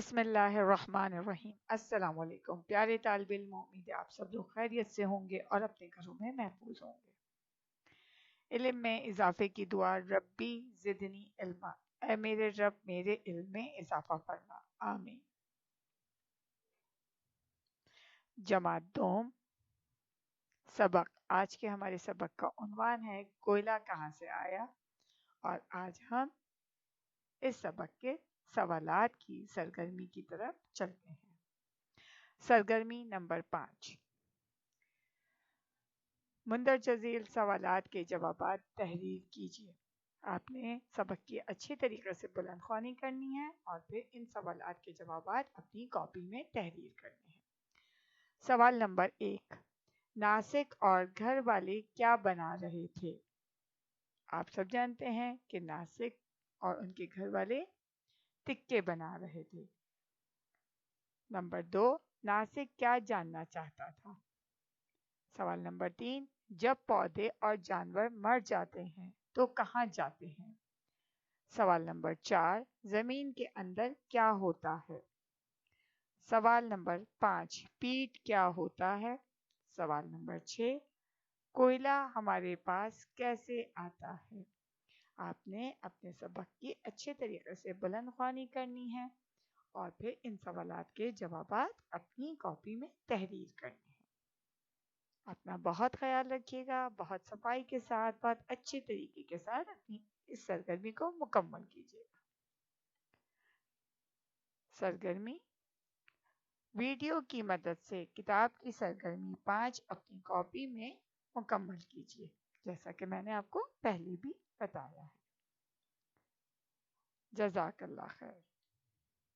बिस्मिल्लाहिर्रहमानिर्रहीम। अस्सलाम वालेकुम प्यारे तालिब इल्म, उम्मीद है आप सब लोग खैरियत से होंगे और अपने घरों में महफूज होंगे। इल्म में इजाफे की दुआ, रब्बी ज़िदनी इल्मा, ऐ मेरे रब मेरे इल्म में इजाफा फरमा, आमीन। जमात दोम सबक। आज के हमारे सबक का उन्वान है कोयला कहाँ से आया, और आज हम इस सबक के सवालात की सरगर्मी की तरफ चलते हैं। सरगर्मी नंबर 5। मुंदरजा झील सवालात के जवाबात तहरीर कीजिए। आपने सबक की अच्छी तरीके से बुलंदख्वानी करनी है और फिर इन सवालात के जवाबात अपनी कॉपी में तहरीर करने हैं। सवाल नंबर 1, नासिक और घर वाले क्या बना रहे थे? आप सब जानते हैं कि नासिक और उनके घर वाले टिक्के बना रहे थे। नंबर 2, नासिक क्या जानना चाहता था? सवाल नंबर 3, जब पौधे और जानवर मर जाते हैं तो कहाँ जाते हैं? सवाल नंबर 4, जमीन के अंदर क्या होता है? सवाल नंबर 5, पीट क्या होता है? सवाल नंबर 6, कोयला हमारे पास कैसे आता है? आपने अपने सबक की अच्छे तरीके से बुलंदख्वानी करनी है और फिर इन सवालात के जवाबात अपनी कॉपी में तहरीर करने हैं। अपना बहुत ख्याल रखिएगा, बहुत सफाई के साथ, बहुत अच्छे तरीके के साथ अपनी इस सरगर्मी को मुकम्मल कीजिएगा। सरगर्मी वीडियो की मदद से किताब की सरगर्मी 5 अपनी कॉपी में मुकम्मल कीजिए, जैसा कि मैंने आपको पहले भी बताया है। जज़ाकल्लाह खैर।